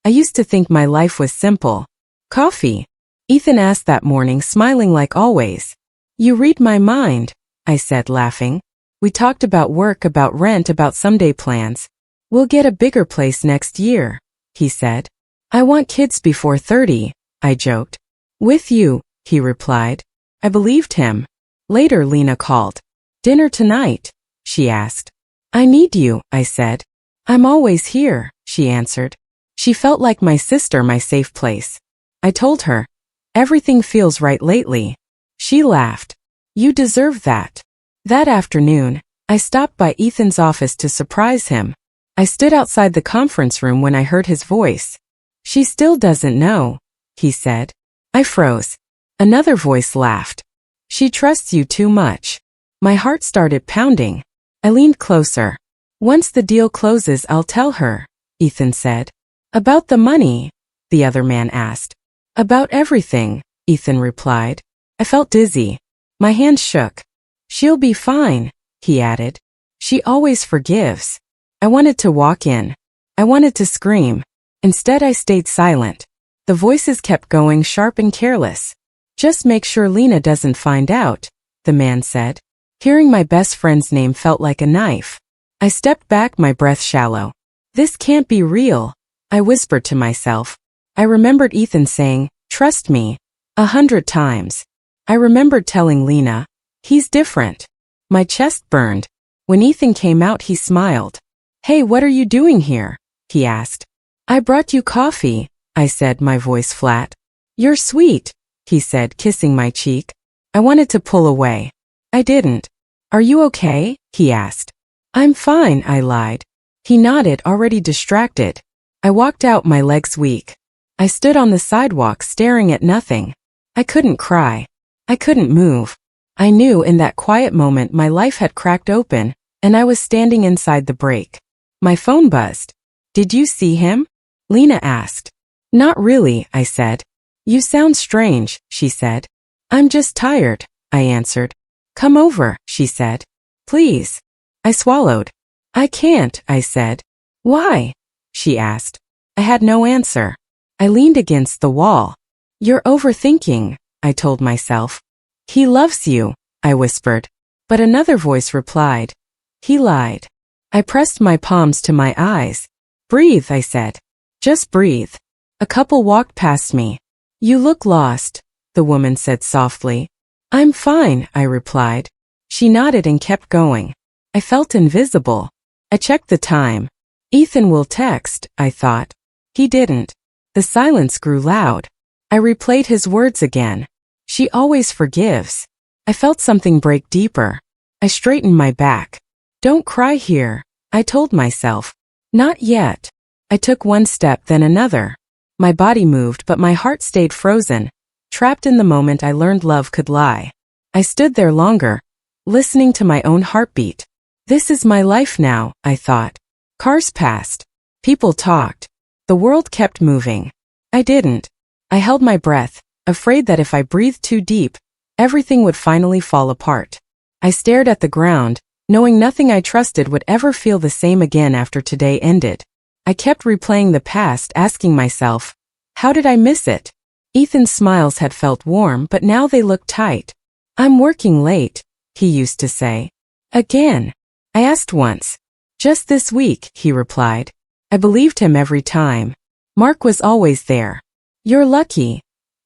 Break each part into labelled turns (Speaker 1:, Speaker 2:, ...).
Speaker 1: I used to think my life was simple. Coffee? Ethan asked that morning, smiling like always. You read my mind, I said, laughing. We talked about work, about rent, about someday plans. We'll get a bigger place next year, he said. I want kids before 30, I joked. With you, he replied. I believed him. Later, Lena called. Dinner tonight, she asked. I need you, I said. I'm always here, she answered. She felt like my sister, my safe place. I told her, everything feels right lately. She laughed. You deserve that. That afternoon, I stopped by Ethan's office to surprise him. I stood outside the conference room when I heard his voice. She still doesn't know, he said. I froze. Another voice laughed. She trusts you too much. My heart started pounding. I leaned closer. Once the deal closes, I'll tell her, Ethan said. About the money? The other man asked. About everything, Ethan replied. I felt dizzy. My hands shook. She'll be fine, he added. She always forgives. I wanted to walk in. I wanted to scream. Instead, I stayed silent. The voices kept going, sharp and careless. Just make sure Lena doesn't find out, the man said. Hearing my best friend's name felt like a knife. I stepped back, my breath shallow. This can't be real, I whispered to myself. I remembered Ethan saying, trust me, 100 times. I remembered telling Lena, he's different. My chest burned. When Ethan came out, he smiled. Hey, what are you doing here? He asked. I brought you coffee, I said, my voice flat. You're sweet, he said, kissing my cheek. I wanted to pull away. I didn't. Are you okay? He asked. I'm fine, I lied. He nodded, already distracted. I walked out, my legs weak. I stood on the sidewalk staring at nothing. I couldn't cry. I couldn't move. I knew in that quiet moment my life had cracked open, and I was standing inside the break. My phone buzzed. Did you see him? Lena asked. Not really, I said. You sound strange, she said. I'm just tired, I answered. Come over, she said. Please. I swallowed. I can't, I said. Why? She asked. I had no answer. I leaned against the wall. You're overthinking, I told myself. He loves you, I whispered. But another voice replied. He lied. I pressed my palms to my eyes. Breathe, I said. Just breathe. A couple walked past me. You look lost, the woman said softly. I'm fine, I replied. She nodded and kept going. I felt invisible. I checked the time. Ethan will text, I thought. He didn't. The silence grew loud. I replayed his words again. She always forgives. I felt something break deeper. I straightened my back. Don't cry here, I told myself. Not yet. I took one step, then another. My body moved, but my heart stayed frozen. Trapped in the moment, I learned love could lie. I stood there longer, listening to my own heartbeat. This is my life now, I thought. Cars passed. People talked. The world kept moving. I didn't. I held my breath, afraid that if I breathed too deep, everything would finally fall apart. I stared at the ground, knowing nothing I trusted would ever feel the same again after today ended. I kept replaying the past, asking myself, how did I miss it? Ethan's smiles had felt warm, but now they looked tight. I'm working late, he used to say. Again. I asked once. Just this week, he replied. I believed him every time. Mark was always there. You're lucky,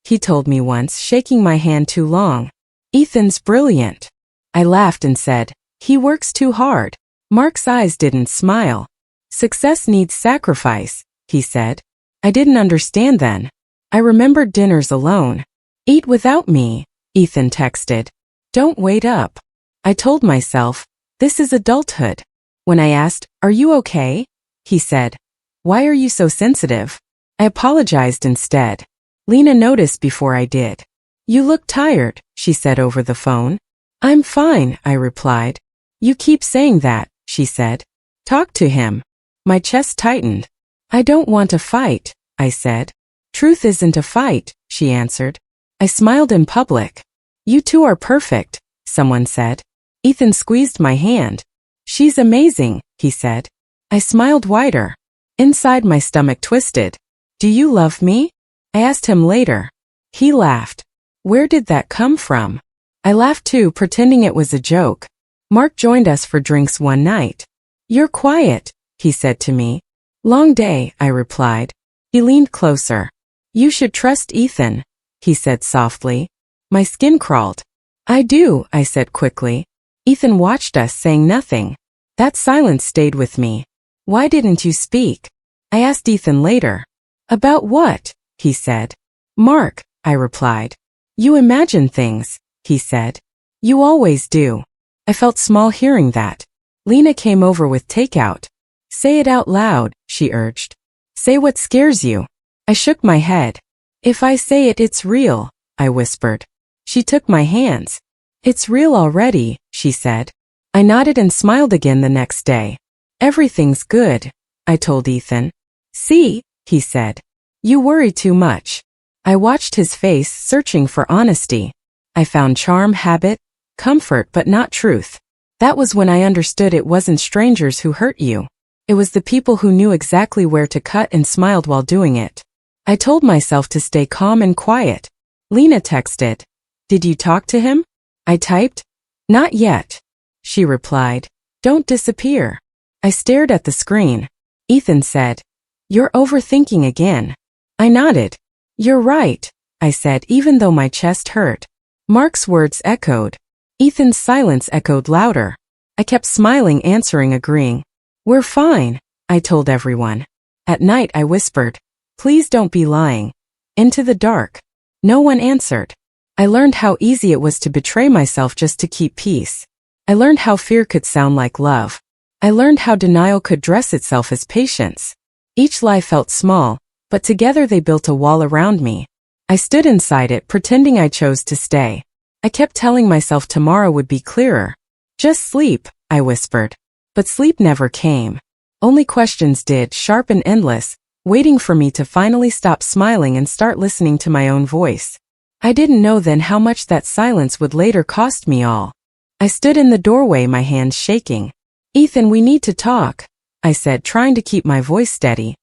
Speaker 1: he told me once, shaking my hand too long. Ethan's brilliant. I laughed and said, he works too hard. Mark's eyes didn't smile. Success needs sacrifice, he said. I didn't understand then. I remembered dinners alone. Eat without me, Ethan texted. Don't wait up. I told myself, this is adulthood. When I asked, are you okay? He said, why are you so sensitive? I apologized instead. Lena noticed before I did. You look tired, she said over the phone. I'm fine, I replied. You keep saying that, she said. Talk to him. My chest tightened. I don't want to fight, I said. Truth isn't a fight, she answered. I smiled in public. You two are perfect, someone said. Ethan squeezed my hand. She's amazing, he said. I smiled wider. Inside my stomach twisted. Do you love me? I asked him later. He laughed. Where did that come from? I laughed too, pretending it was a joke. Mark joined us for drinks one night. You're quiet, he said to me. Long day, I replied. He leaned closer. You should trust Ethan, he said softly. My skin crawled. I do, I said quickly. Ethan watched us, saying nothing. That silence stayed with me. Why didn't you speak? I asked Ethan later. About what? He said. Mark, I replied. You imagine things, he said. You always do. I felt small hearing that. Lena came over with takeout. Say it out loud, she urged. Say what scares you. I shook my head. If I say it, it's real, I whispered. She took my hands. It's real already, she said. I nodded and smiled again the next day. Everything's good, I told Ethan. See, he said. You worry too much. I watched his face, searching for honesty. I found charm, habit, comfort, but not truth. That was when I understood it wasn't strangers who hurt you. It was the people who knew exactly where to cut and smiled while doing it. I told myself to stay calm and quiet. Lena texted. Did you talk to him? I typed. Not yet. She replied. Don't disappear. I stared at the screen. Ethan said. You're overthinking again. I nodded. You're right, I said, even though my chest hurt. Mark's words echoed. Ethan's silence echoed louder. I kept smiling, answering, agreeing. We're fine, I told everyone. At night I whispered. Please don't be lying. Into the dark. No one answered. I learned how easy it was to betray myself just to keep peace. I learned how fear could sound like love. I learned how denial could dress itself as patience. Each lie felt small, but together they built a wall around me. I stood inside it, pretending I chose to stay. I kept telling myself tomorrow would be clearer. Just sleep, I whispered. But sleep never came. Only questions did, sharp and endless, waiting for me to finally stop smiling and start listening to my own voice. I didn't know then how much that silence would later cost me all. I stood in the doorway, my hands shaking. Ethan, we need to talk, I said, trying to keep my voice steady.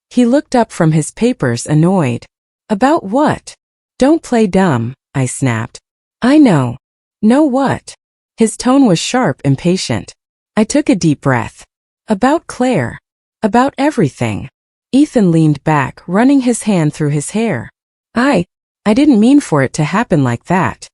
Speaker 1: He looked up from his papers, annoyed. About what? Don't play dumb, I snapped. I know. Know what? His tone was sharp, impatient. I took a deep breath. About Claire. About everything. Ethan leaned back, running his hand through his hair. I didn't mean for it to happen like that.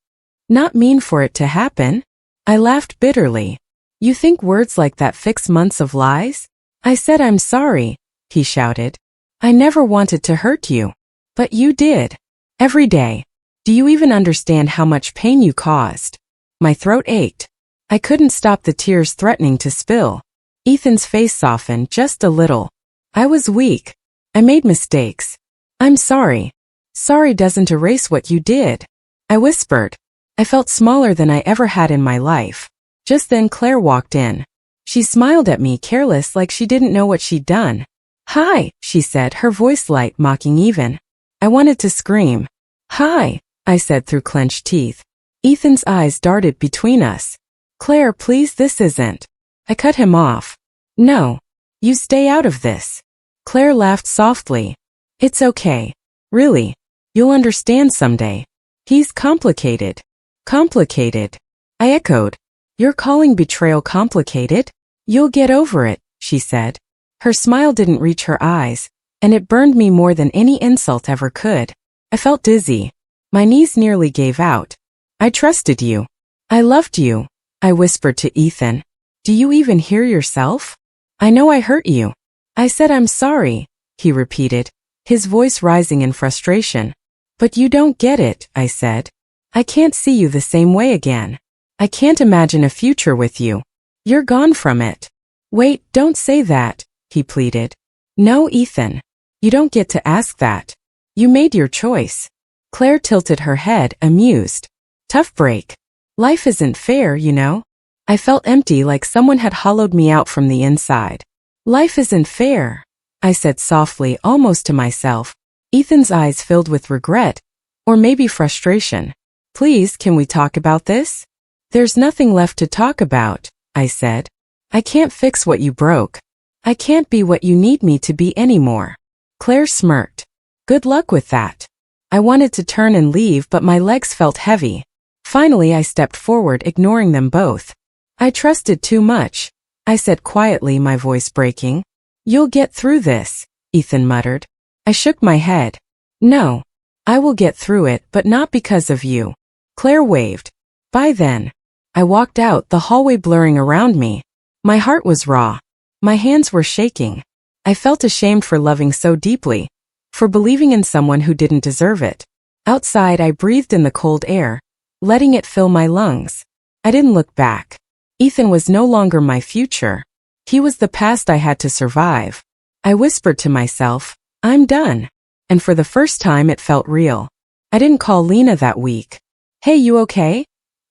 Speaker 1: Not mean for it to happen? I laughed bitterly. You think words like that fix months of lies? I said I'm sorry, he shouted. I never wanted to hurt you. But you did. Every day. Do you even understand how much pain you caused? My throat ached. I couldn't stop the tears threatening to spill. Ethan's face softened just a little. I was weak. I made mistakes. I'm sorry. Sorry doesn't erase what you did. I whispered. I felt smaller than I ever had in my life. Just then Claire walked in. She smiled at me, careless, like she didn't know what she'd done. Hi, she said, her voice light, mocking even. I wanted to scream. Hi, I said through clenched teeth. Ethan's eyes darted between us. Claire, please, this isn't. I cut him off. No. You stay out of this. Claire laughed softly. It's okay. Really. You'll understand someday. He's complicated. Complicated. I echoed. You're calling betrayal complicated? You'll get over it, she said. Her smile didn't reach her eyes, and it burned me more than any insult ever could. I felt dizzy. My knees nearly gave out. I trusted you. I loved you, I whispered to Ethan. Do you even hear yourself? I know I hurt you. I said I'm sorry, he repeated, his voice rising in frustration. But you don't get it, I said. I can't see you the same way again. I can't imagine a future with you. You're gone from it. Wait, don't say that, he pleaded. No, Ethan. You don't get to ask that. You made your choice. Claire tilted her head, amused. Tough break. Life isn't fair, you know. I felt empty, like someone had hollowed me out from the inside. Life isn't fair, I said softly, almost to myself. Ethan's eyes filled with regret, or maybe frustration. Please, can we talk about this? There's nothing left to talk about, I said. I can't fix what you broke. I can't be what you need me to be anymore. Claire smirked. Good luck with that. I wanted to turn and leave, but my legs felt heavy. Finally, I stepped forward, ignoring them both. I trusted too much, I said quietly, my voice breaking. You'll get through this, Ethan muttered. I shook my head. No. I will get through it, but not because of you. Claire waved. Bye then. I walked out, the hallway blurring around me. My heart was raw. My hands were shaking. I felt ashamed for loving so deeply, for believing in someone who didn't deserve it. Outside, I breathed in the cold air, letting it fill my lungs. I didn't look back. Ethan was no longer my future. He was the past I had to survive. I whispered to myself, I'm done. And for the first time it felt real. I didn't call Lena that week. Hey, you okay?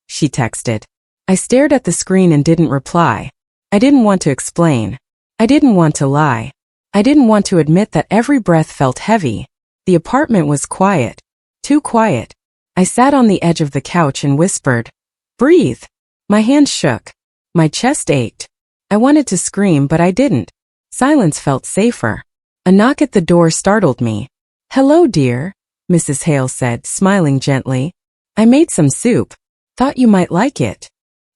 Speaker 1: She texted. I stared at the screen and didn't reply. I didn't want to explain. I didn't want to lie. I didn't want to admit that every breath felt heavy. The apartment was quiet. Too quiet. I sat on the edge of the couch and whispered, breathe. My hands shook. My chest ached. I wanted to scream, but I didn't. Silence felt safer. A knock at the door startled me. Hello, dear, Mrs. Hale said, smiling gently. I made some soup. Thought you might like it.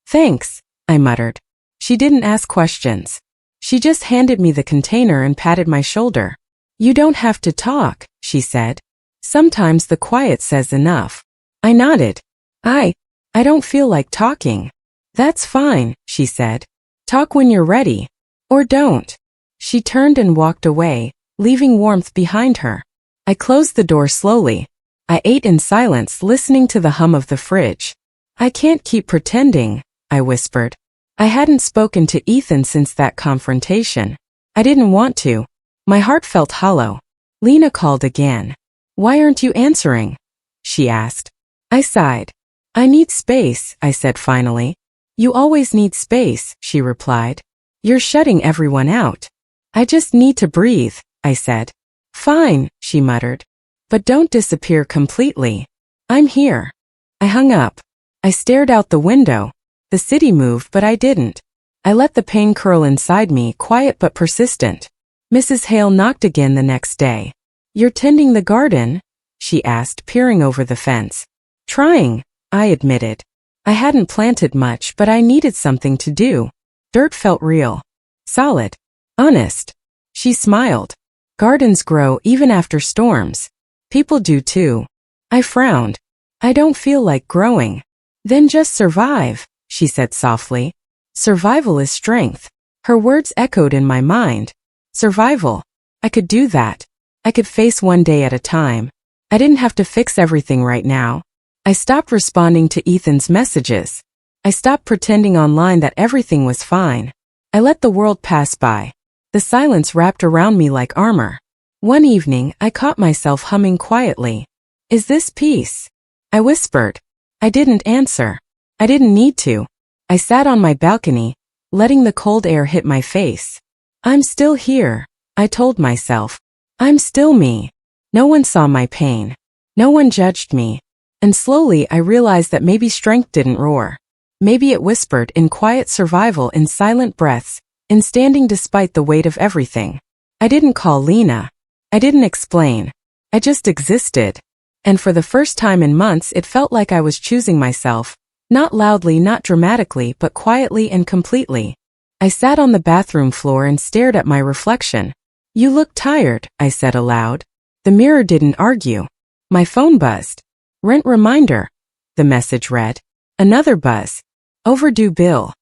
Speaker 1: Thanks, I muttered. She didn't ask questions. She just handed me the container and patted my shoulder. You don't have to talk, she said. Sometimes the quiet says enough. I nodded. I don't feel like talking. That's fine, she said. Talk when you're ready. Or don't. She turned and walked away, leaving warmth behind her. I closed the door slowly. I ate in silence, listening to the hum of the fridge. I can't keep pretending, I whispered. I hadn't spoken to Ethan since that confrontation. I didn't want to. My heart felt hollow. Lena called again. Why aren't you answering? She asked. I sighed. I need space, I said finally. You always need space, she replied. You're shutting everyone out. I just need to breathe, I said. Fine, she muttered. But don't disappear completely. I'm here. I hung up. I stared out the window. The city moved, but I didn't. I let the pain curl inside me, quiet but persistent. Mrs. Hale knocked again the next day. You're tending the garden? She asked, peering over the fence. Trying, I admitted. I hadn't planted much, but I needed something to do. Dirt felt real. Solid. Honest. She smiled. Gardens grow even after storms. People do too. I frowned. I don't feel like growing. Then just survive, she said softly. Survival is strength. Her words echoed in my mind. Survival. I could do that. I could face one day at a time. I didn't have to fix everything right now. I stopped responding to Ethan's messages. I stopped pretending online that everything was fine. I let the world pass by. The silence wrapped around me like armor. One evening, I caught myself humming quietly. Is this peace? I whispered. I didn't answer. I didn't need to. I sat on my balcony, letting the cold air hit my face. I'm still here, I told myself. I'm still me. No one saw my pain. No one judged me. And slowly I realized that maybe strength didn't roar. Maybe it whispered in quiet survival, in silent breaths, in standing despite the weight of everything. I didn't call Lena. I didn't explain. I just existed. And for the first time in months it felt like I was choosing myself, not loudly, not dramatically, but quietly and completely. I sat on the bathroom floor and stared at my reflection. You look tired, I said aloud. The mirror didn't argue. My phone buzzed. Rent reminder, the message read. Another buzz. Overdue bill.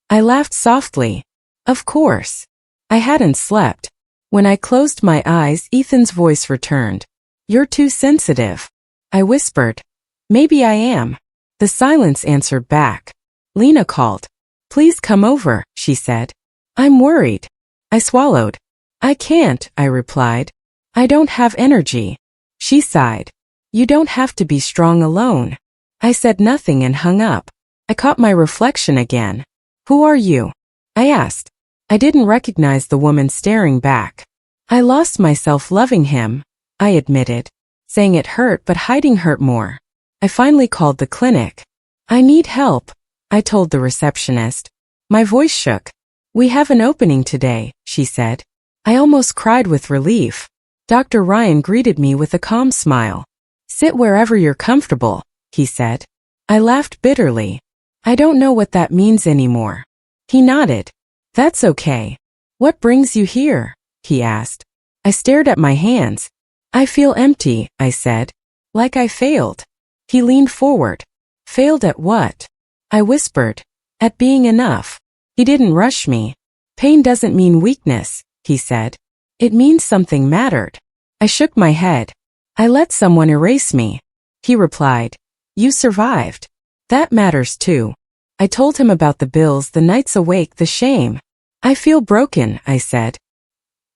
Speaker 1: I laughed softly. Of course. I hadn't slept. When I closed my eyes, Ethan's voice returned. You're too sensitive. I whispered. Maybe I am. The silence answered back. Lena called. Please come over, she said. I'm worried. I swallowed. I can't, I replied. I don't have energy. She sighed. You don't have to be strong alone. I said nothing and hung up. I caught my reflection again. Who are you? I asked. I didn't recognize the woman staring back. I lost myself loving him, I admitted. Saying it hurt, but hiding hurt more. I finally called the clinic. I need help, I told the receptionist. My voice shook. We have an opening today, she said. I almost cried with relief. Dr. Ryan greeted me with a calm smile. "Sit wherever you're comfortable," he said. I laughed bitterly. "I don't know what that means anymore." He nodded. "That's okay. What brings you here?" he asked. I stared at my hands. "I feel empty," I said. "Like I failed." He leaned forward. "Failed at what?" I whispered. "At being enough." He didn't rush me. "Pain doesn't mean weakness," he said. "It means something mattered." I shook my head. "I let someone erase me." He replied. "You survived. That matters too." I told him about the bills, the nights awake, the shame. "I feel broken," I said.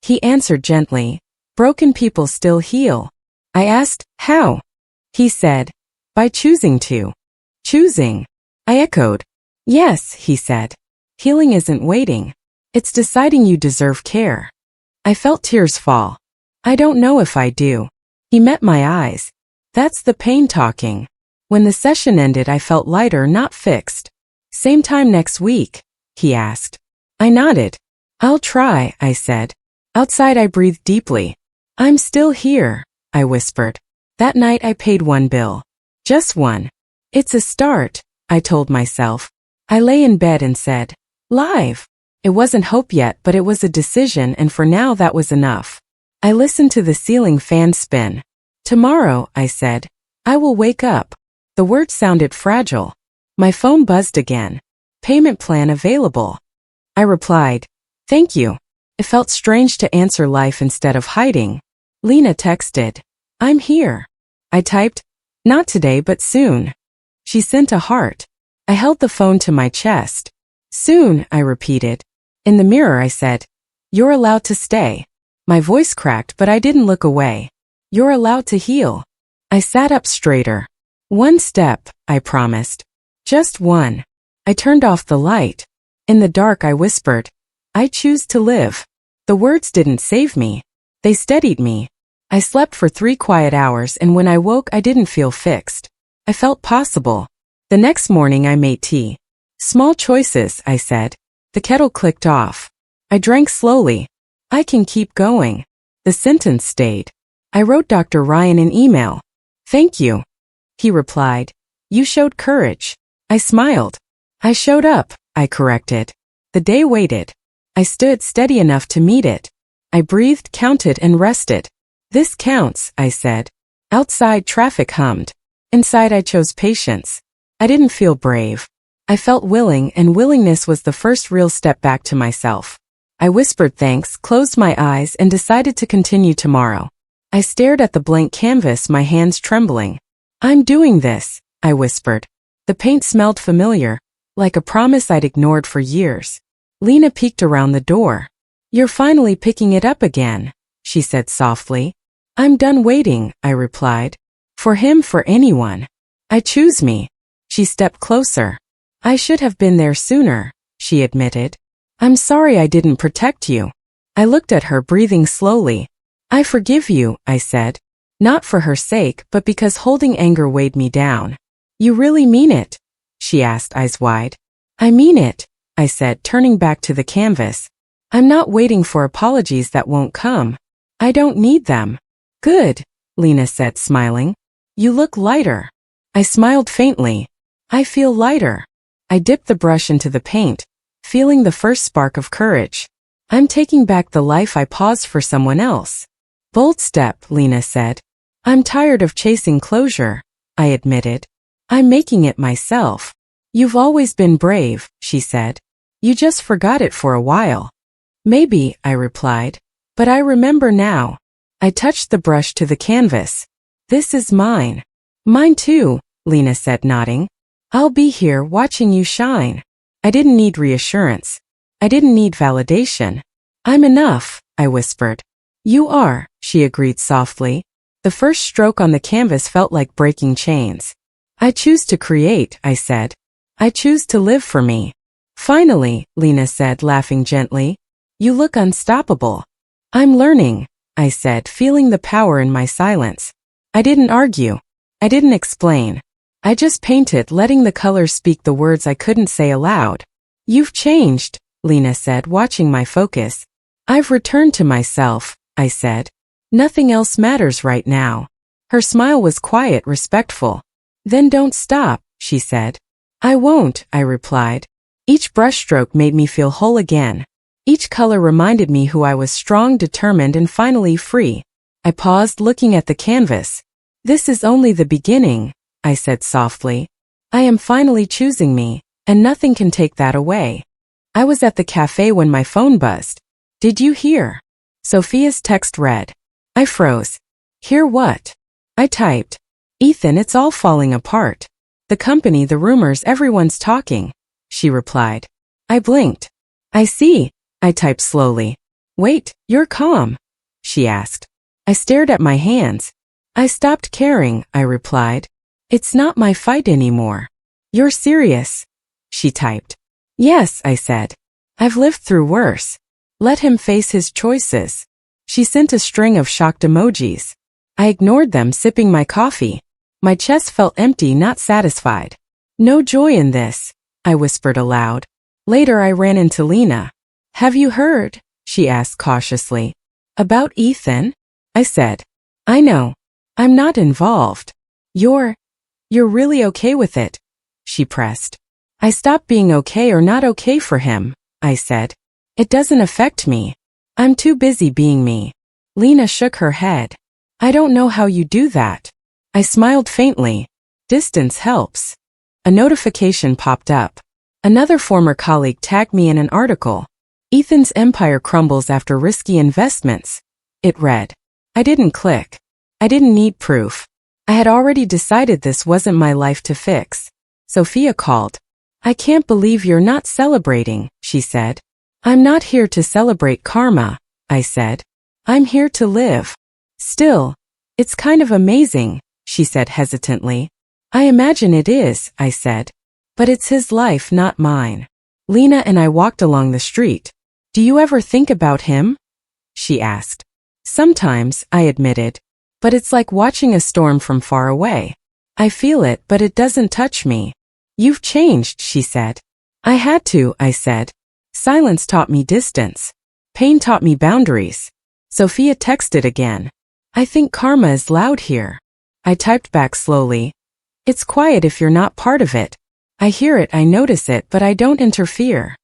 Speaker 1: He answered gently. "Broken people still heal." I asked, "How?" He said, "By choosing to." "Choosing?" I echoed. "Yes," he said. "Healing isn't waiting. It's deciding you deserve care." I felt tears fall. "I don't know if I do." He met my eyes. "That's the pain talking." When the session ended, I felt lighter, not fixed. "Same time next week?" he asked. I nodded. "I'll try," I said. Outside, I breathed deeply. "I'm still here," I whispered. That night I paid one bill. Just one. "It's a start," I told myself. I lay in bed and said, "Live." It wasn't hope yet, but it was a decision, and for now that was enough. I listened to the ceiling fan spin. "Tomorrow," I said, "I will wake up." The word sounded fragile. My phone buzzed again. "Payment plan available." I replied, "Thank you." It felt strange to answer life instead of hiding. Lena texted, "I'm here." I typed, "Not today but soon." She sent a heart. I held the phone to my chest. "Soon," I repeated. In the mirror I said, "You're allowed to stay." My voice cracked, but I didn't look away. "You're allowed to heal." I sat up straighter. "One step," I promised. "Just one." I turned off the light. In the dark I whispered, "I choose to live." The words didn't save me. They steadied me. I slept for 3 quiet hours, and when I woke I didn't feel fixed. I felt possible. The next morning I made tea. "Small choices," I said. The kettle clicked off. I drank slowly. "I can keep going." The sentence stayed. I wrote Dr. Ryan an email. "Thank you." He replied, "You showed courage." I smiled. "I showed up," I corrected. The day waited. I stood steady enough to meet it. I breathed, counted, and rested. "This counts," I said. Outside, traffic hummed. Inside, I chose patience. I didn't feel brave. I felt willing, and willingness was the first real step back to myself. I whispered thanks, closed my eyes, and decided to continue tomorrow. I stared at the blank canvas, my hands trembling. "I'm doing this," I whispered. The paint smelled familiar, like a promise I'd ignored for years. Lena peeked around the door. "You're finally picking it up again," she said softly. "I'm done waiting," I replied. "For him, for anyone. I choose me." She stepped closer. "I should have been there sooner," she admitted. "I'm sorry I didn't protect you." I looked at her, breathing slowly. "I forgive you," I said. Not for her sake, but because holding anger weighed me down. "You really mean it?" she asked, eyes wide. "I mean it," I said, turning back to the canvas. "I'm not waiting for apologies that won't come. I don't need them." "Good," Lena said, smiling. "You look lighter." I smiled faintly. "I feel lighter." I dipped the brush into the paint, feeling the first spark of courage. "I'm taking back the life I paused for someone else." "Bold step," Lena said. "I'm tired of chasing closure," I admitted. "I'm making it myself." "You've always been brave," she said. "You just forgot it for a while." "Maybe," I replied. "But I remember now." I touched the brush to the canvas. "This is mine." "Mine too," Lena said, nodding. "I'll be here watching you shine." I didn't need reassurance. I didn't need validation. "I'm enough," I whispered. "You are," she agreed softly. The first stroke on the canvas felt like breaking chains. "I choose to create," I said. "I choose to live for me." "Finally," Lena said, laughing gently. "You look unstoppable." "I'm learning," I said, feeling the power in my silence. I didn't argue. I didn't explain. I just painted, letting the colors speak the words I couldn't say aloud. "You've changed," Lena said, watching my focus. "I've returned to myself," I said. Nothing else matters right now. Her smile was quiet, respectful. Then don't stop, she said. I won't, I replied. Each brushstroke made me feel whole again. Each color reminded me who I was, strong, determined, and finally free. I paused, looking at the canvas. This is only the beginning, I said softly. I am finally choosing me, and nothing can take that away. I was at the cafe when my phone buzzed. Did you hear? Sophia's text read. I froze. Hear what? I typed. Ethan, it's all falling apart. The company, the rumors, everyone's talking, she replied. I blinked. I see, I typed slowly. Wait, you're calm, she asked. I stared at my hands. I stopped caring, I replied. It's not my fight anymore. You're serious, she typed. Yes, I said. I've lived through worse. Let him face his choices. She sent a string of shocked emojis. I ignored them, sipping my coffee. My chest felt empty, not satisfied. No joy in this, I whispered aloud. Later I ran into Lena. Have you heard? She asked cautiously. About Ethan? I said. I know. I'm not involved. You're really okay with it? She pressed. I stopped being okay or not okay for him, I said. It doesn't affect me. I'm too busy being me. Lena shook her head. I don't know how you do that. I smiled faintly. Distance helps. A notification popped up. Another former colleague tagged me in an article. Ethan's empire crumbles after risky investments. It read. I didn't click. I didn't need proof. I had already decided this wasn't my life to fix. Sophia called. I can't believe you're not celebrating, she said. I'm not here to celebrate karma, I said. I'm here to live. Still, it's kind of amazing, she said hesitantly. I imagine it is, I said. But it's his life, not mine. Lena and I walked along the street. Do you ever think about him? She asked. Sometimes, I admitted. But it's like watching a storm from far away. I feel it, but it doesn't touch me. You've changed, she said. I had to, I said. Silence taught me distance. Pain taught me boundaries. Sophia texted again. I think karma is loud here. I typed back slowly. It's quiet if you're not part of it. I hear it, I notice it, but I don't interfere.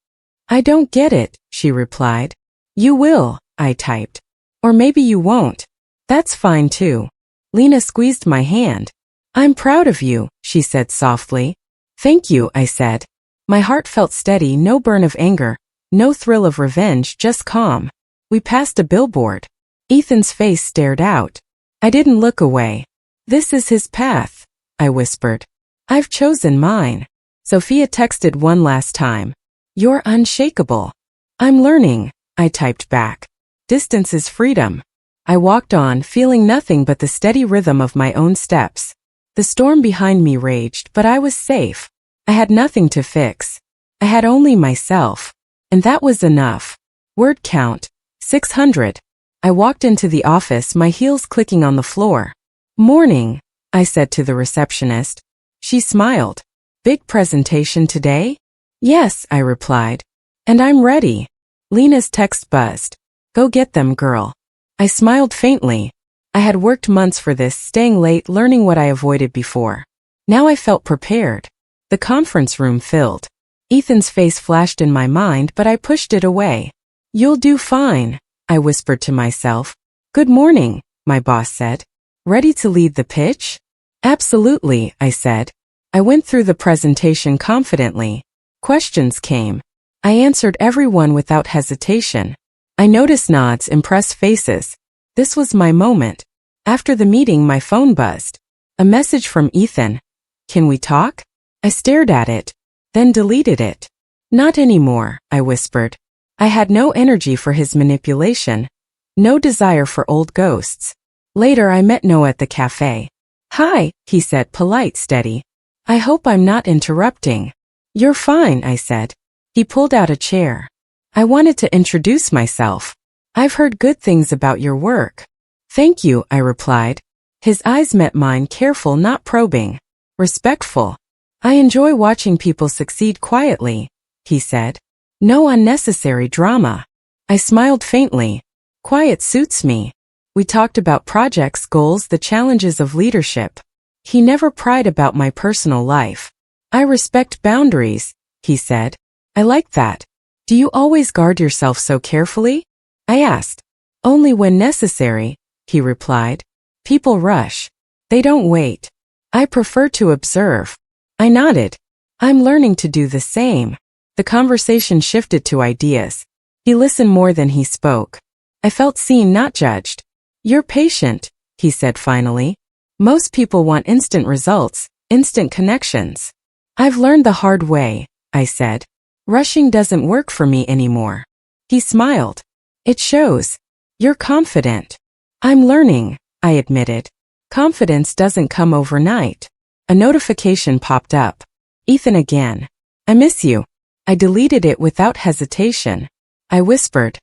Speaker 1: I don't get it, she replied. You will, I typed. Or maybe you won't. That's fine too. Lena squeezed my hand. I'm proud of you, she said softly. Thank you, I said. My heart felt steady, no burn of anger, no thrill of revenge, just calm. We passed a billboard. Ethan's face stared out. I didn't look away. This is his path, I whispered. I've chosen mine. Sophia texted one last time. You're unshakable. I'm learning, I typed back. Distance is freedom. I walked on, feeling nothing but the steady rhythm of my own steps. The storm behind me raged, but I was safe. I had nothing to fix. I had only myself. And that was enough. Word count, 600. I walked into the office, my heels clicking on the floor. Morning, I said to the receptionist. She smiled. Big presentation today? Yes, I replied. And I'm ready. Lena's text buzzed. Go get them, girl. I smiled faintly. I had worked months for this, staying late, learning what I avoided before. Now I felt prepared. The conference room filled. Ethan's face flashed in my mind, but I pushed it away. You'll do fine, I whispered to myself. Good morning, my boss said. Ready to lead the pitch? Absolutely, I said. I went through the presentation confidently. Questions came. I answered every one without hesitation. I noticed nods, impressed faces. This was my moment. After the meeting, my phone buzzed. A message from Ethan. Can we talk? I stared at it, then deleted it. Not anymore, I whispered. I had no energy for his manipulation. No desire for old ghosts. Later I met Noah at the cafe. Hi, he said, polite, steady. I hope I'm not interrupting. You're fine, I said. He pulled out a chair. I wanted to introduce myself. I've heard good things about your work. Thank you, I replied. His eyes met mine, careful, not probing. Respectful. I enjoy watching people succeed quietly, he said. No unnecessary drama. I smiled faintly. Quiet suits me. We talked about projects, goals, the challenges of leadership. He never pried about my personal life. I respect boundaries, he said. I like that. Do you always guard yourself so carefully? I asked. Only when necessary, he replied. People rush. They don't wait. I prefer to observe. I nodded. I'm learning to do the same. The conversation shifted to ideas. He listened more than he spoke. I felt seen, not judged. You're patient, he said finally. Most people want instant results, instant connections. I've learned the hard way, I said. Rushing doesn't work for me anymore. He smiled. It shows. You're confident. I'm learning, I admitted. Confidence doesn't come overnight. A notification popped up. Ethan again. I miss you. I deleted it without hesitation. I whispered.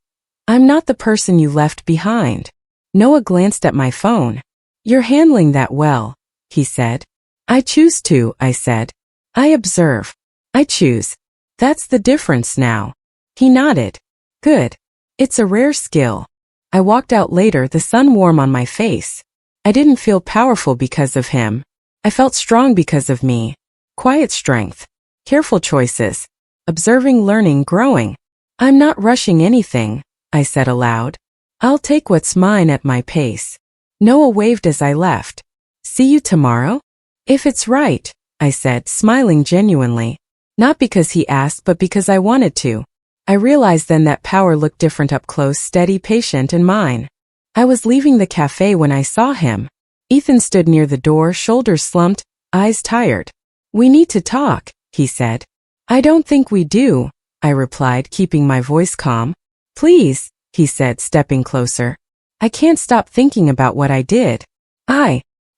Speaker 1: I'm not the person you left behind. Noah glanced at my phone. You're handling that well, he said. I choose to, I said. I observe. I choose. That's the difference now. He nodded. Good. It's a rare skill. I walked out later, the sun warm on my face. I didn't feel powerful because of him. I felt strong because of me. Quiet strength. Careful choices. Observing, learning, growing. I'm not rushing anything, I said aloud. I'll take what's mine at my pace. Noah waved as I left. See you tomorrow? If it's right, I said, smiling genuinely. Not because he asked, but because I wanted to. I realized then that power looked different up close, steady, patient, and mine. I was leaving the cafe when I saw him. Ethan stood near the door, shoulders slumped, eyes tired. We need to talk, he said. I don't think we do, I replied, keeping my voice calm. Please, he said, stepping closer. I can't stop thinking about what I did.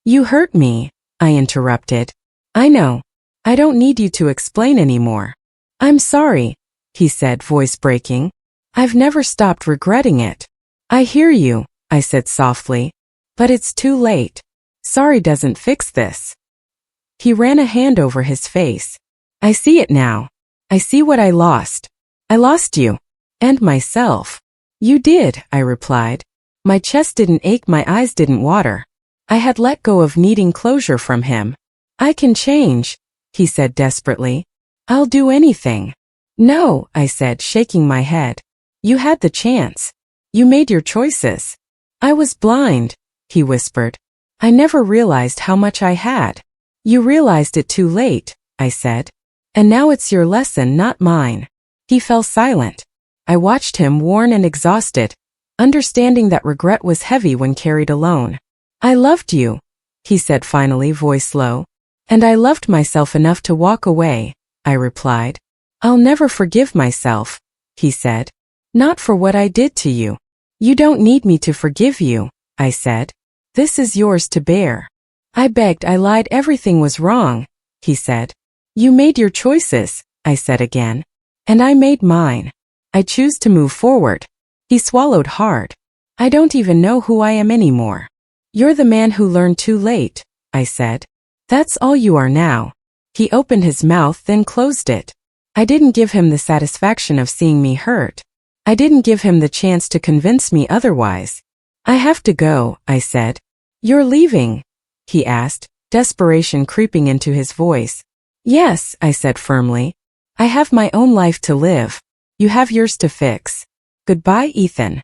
Speaker 1: You hurt me, I interrupted. I know. I don't need you to explain anymore. I'm sorry, he said, voice breaking. I've never stopped regretting it. I hear you, I said softly. But it's too late. Sorry doesn't fix this. He ran a hand over his face. I see it now. I see what I lost. I lost you. And myself. You did, I replied. My chest didn't ache, my eyes didn't water. I had let go of needing closure from him. I can change, he said desperately. I'll do anything. No, I said, shaking my head. You had the chance. You made your choices. I was blind, he whispered. I never realized how much I had. You realized it too late, I said. And now it's your lesson, not mine. He fell silent. I watched him, worn and exhausted, understanding that regret was heavy when carried alone. I loved you, he said finally, voice low. And I loved myself enough to walk away, I replied. I'll never forgive myself, he said. Not for what I did to you. You don't need me to forgive you, I said. This is yours to bear. I begged, I lied, everything was wrong, he said. You made your choices, I said again. And I made mine. I choose to move forward. He swallowed hard. I don't even know who I am anymore. You're the man who learned too late, I said. That's all you are now. He opened his mouth, then closed it. I didn't give him the satisfaction of seeing me hurt. I didn't give him the chance to convince me otherwise. I have to go, I said. You're leaving? He asked, desperation creeping into his voice. Yes, I said firmly. I have my own life to live. You have yours to fix. Goodbye, Ethan.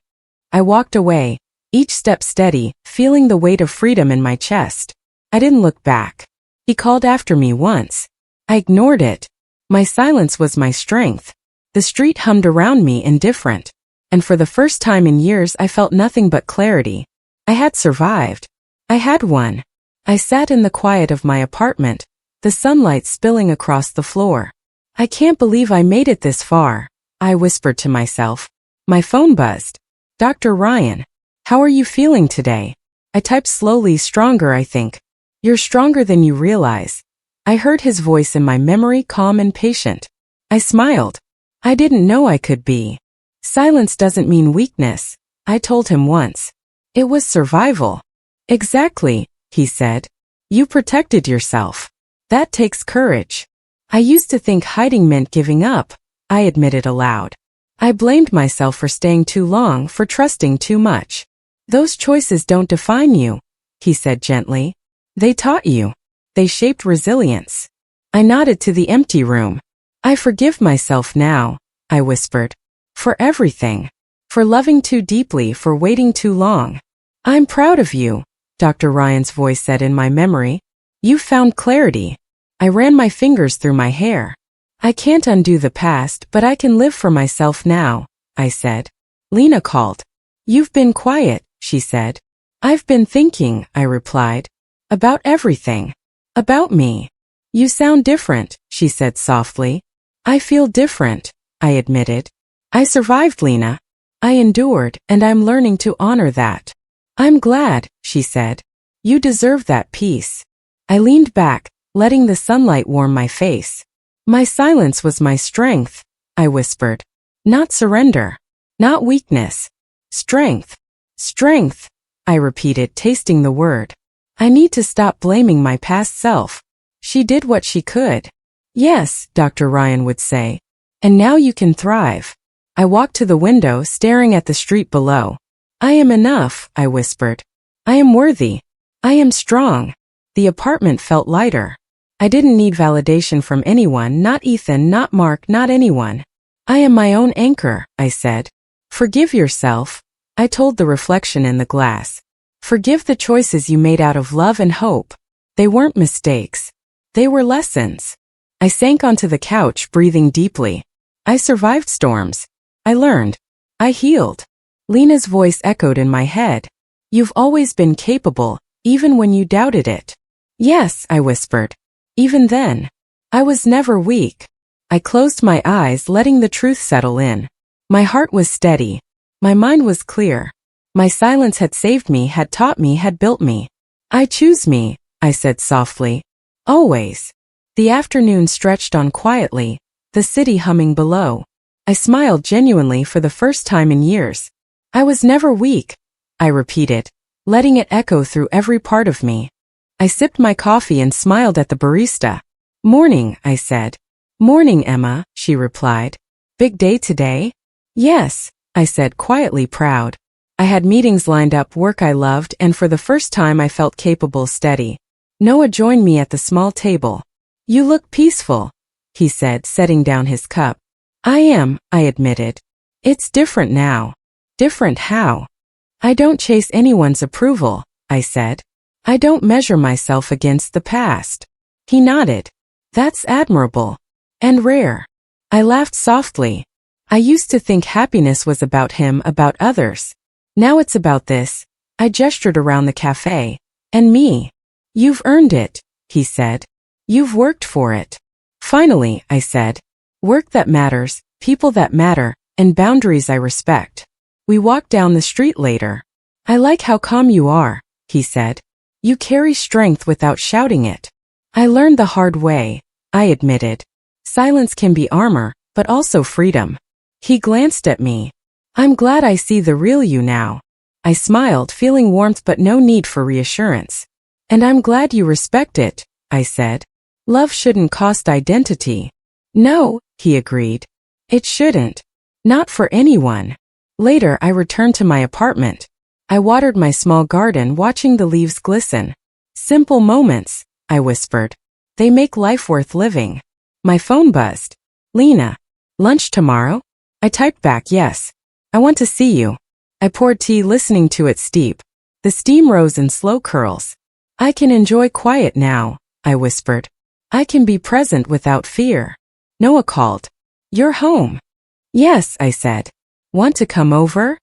Speaker 1: I walked away, each step steady, feeling the weight of freedom in my chest. I didn't look back. He called after me once. I ignored it. My silence was my strength. The street hummed around me, indifferent. And for the first time in years I felt nothing but clarity. I had survived. I had won. I sat in the quiet of my apartment, the sunlight spilling across the floor. I can't believe I made it this far, I whispered to myself. My phone buzzed. Dr. Ryan, how are you feeling today? I typed slowly, stronger, I think. You're stronger than you realize. I heard his voice in my memory, calm and patient. I smiled. I didn't know I could be. Silence doesn't mean weakness, I told him once. It was survival. Exactly, he said. You protected yourself. That takes courage. I used to think hiding meant giving up, I admitted aloud. I blamed myself for staying too long, for trusting too much. Those choices don't define you, he said gently. They taught you. They shaped resilience. I nodded to the empty room. I forgive myself now, I whispered. For everything. For loving too deeply, for waiting too long. I'm proud of you, Dr. Ryan's voice said in my memory. You found clarity. I ran my fingers through my hair. I can't undo the past, but I can live for myself now, I said. Lena called. You've been quiet, she said. I've been thinking, I replied. About everything. About me. You sound different, she said softly. I feel different, I admitted. I survived, Lena. I endured, and I'm learning to honor that. I'm glad, she said. You deserve that peace. I leaned back, letting the sunlight warm my face. My silence was my strength, I whispered. Not surrender. Not weakness. Strength. Strength, I repeated, tasting the word. I need to stop blaming my past self. She did what she could. Yes, Dr. Ryan would say. And now you can thrive. I walked to the window, staring at the street below. I am enough, I whispered. I am worthy. I am strong. The apartment felt lighter. I didn't need validation from anyone, not Ethan, not Mark, not anyone. I am my own anchor, I said. Forgive yourself, I told the reflection in the glass. Forgive the choices you made out of love and hope. They weren't mistakes. They were lessons. I sank onto the couch, breathing deeply. I survived storms. I learned. I healed. Lena's voice echoed in my head. You've always been capable, even when you doubted it. Yes, I whispered. Even then. I was never weak. I closed my eyes, letting the truth settle in. My heart was steady. My mind was clear. My silence had saved me, had taught me, had built me. I choose me, I said softly. Always. The afternoon stretched on quietly, the city humming below. I smiled genuinely for the first time in years. I was never weak, I repeated, letting it echo through every part of me. I sipped my coffee and smiled at the barista. Morning, I said. Morning, Emma, she replied. Big day today? Yes, I said, quietly proud. I had meetings lined up, work I loved, and for the first time I felt capable, steady. Noah joined me at the small table. You look peaceful, he said, setting down his cup. I am, I admitted. It's different now. Different how? I don't chase anyone's approval, I said. I don't measure myself against the past. He nodded. That's admirable. And rare. I laughed softly. I used to think happiness was about him, about others. Now it's about this. I gestured around the cafe. And me. You've earned it, he said. You've worked for it. Finally, I said. Work that matters, people that matter, and boundaries I respect. We walked down the street later. I like how calm you are, he said. You carry strength without shouting it. I learned the hard way, I admitted. Silence can be armor, but also freedom. He glanced at me. I'm glad I see the real you now. I smiled, feeling warmth but no need for reassurance. And I'm glad you respect it, I said. Love shouldn't cost identity. No, he agreed. It shouldn't. Not for anyone. Later I returned to my apartment. I watered my small garden, watching the leaves glisten. Simple moments, I whispered. They make life worth living. My phone buzzed. Lena. Lunch tomorrow? I typed back, yes. I want to see you. I poured tea, listening to it steep. The steam rose in slow curls. I can enjoy quiet now, I whispered. I can be present without fear. Noah called. You're home. Yes, I said. Want to come over?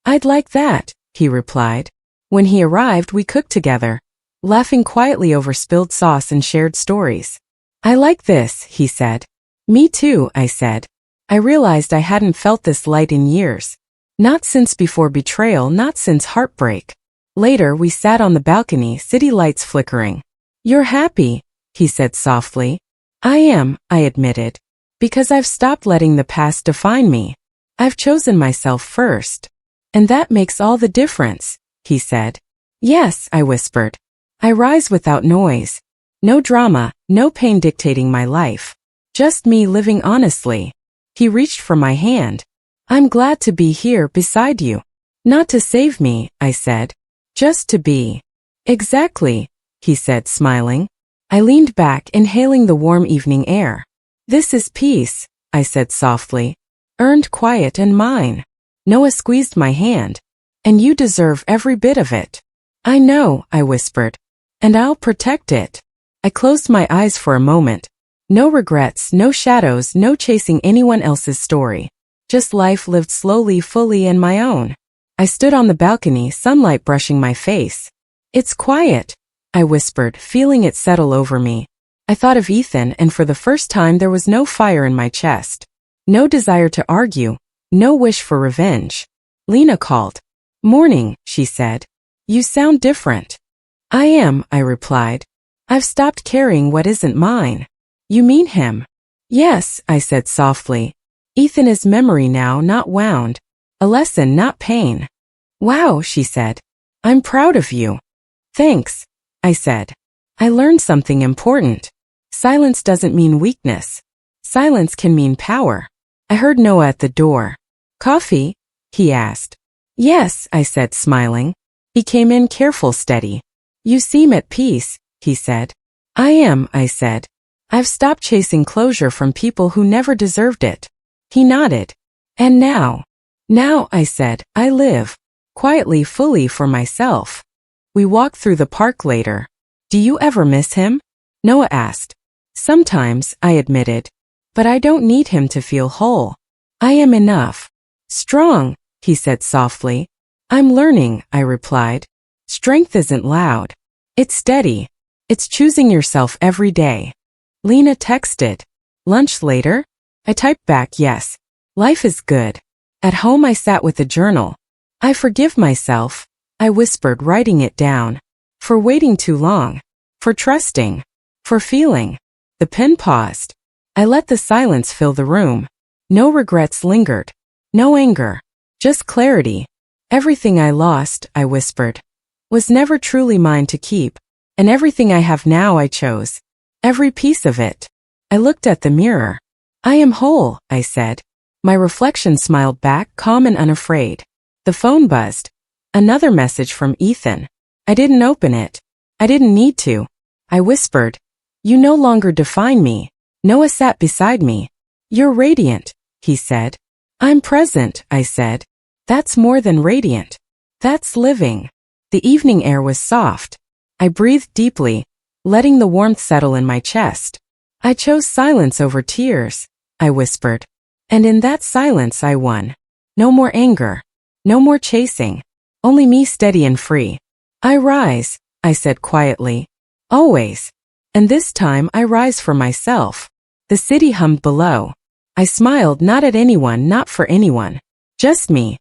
Speaker 1: I'd like that, he replied. When he arrived, we cooked together, laughing quietly over spilled sauce and shared stories. I like this, he said. Me too, I said. I realized I hadn't felt this light in years. Not since before betrayal, not since heartbreak. Later, we sat on the balcony, city lights flickering. You're happy, he said softly. I am, I admitted. Because I've stopped letting the past define me. I've chosen myself first. And that makes all the difference, he said. Yes, I whispered. I rise without noise. No drama, no pain dictating my life. Just me living honestly. He reached for my hand. I'm glad to be here beside you. Not to save me, I said. Just to be. Exactly, he said, smiling. I leaned back, inhaling the warm evening air. This is peace, I said softly. Earned, quiet, and mine. Noah squeezed my hand. And you deserve every bit of it. I know, I whispered. And I'll protect it. I closed my eyes for a moment. No regrets, no shadows, no chasing anyone else's story. Just life lived slowly, fully, and my own. I stood on the balcony, sunlight brushing my face. It's quiet, I whispered, feeling it settle over me. I thought of Ethan, and for the first time there was no fire in my chest. No desire to argue, no wish for revenge. Lena called. Morning, she said. You sound different. I am, I replied. I've stopped carrying what isn't mine. You mean him? Yes, I said softly. Ethan is memory now, not wound. A lesson, not pain. Wow, she said. I'm proud of you. Thanks, I said. I learned something important. Silence doesn't mean weakness. Silence can mean power. I heard Noah at the door. Coffee? He asked. Yes, I said, smiling. He came in, careful, steady. You seem at peace, he said. I am, I said. I've stopped chasing closure from people who never deserved it. He nodded. And now, I said, I live. Quietly, fully, for myself. We walked through the park later. Do you ever miss him? Noah asked. Sometimes, I admitted. But I don't need him to feel whole. I am enough. Strong, he said softly. I'm learning, I replied. Strength isn't loud. It's steady. It's choosing yourself every day. Lena texted. Lunch later? I typed back, yes. Life is good. At home I sat with a journal. I forgive myself, I whispered, writing it down. For waiting too long. For trusting. For feeling. The pen paused. I let the silence fill the room. No regrets lingered. No anger. Just clarity. Everything I lost, I whispered, was never truly mine to keep. And everything I have now I chose. Every piece of it. I looked at the mirror. I am whole, I said. My reflection smiled back, calm and unafraid. The phone buzzed. Another message from Ethan. I didn't open it. I didn't need to. I whispered. You no longer define me. Noah sat beside me. You're radiant, he said. I'm present, I said. That's more than radiant. That's living. The evening air was soft. I breathed deeply, letting the warmth settle in my chest. I chose silence over tears, I whispered. And in that silence I won. No more anger. No more chasing. Only me, steady and free. I rise, I said quietly. Always. And this time I rise for myself. The city hummed below. I smiled, not at anyone, not for anyone. Just me.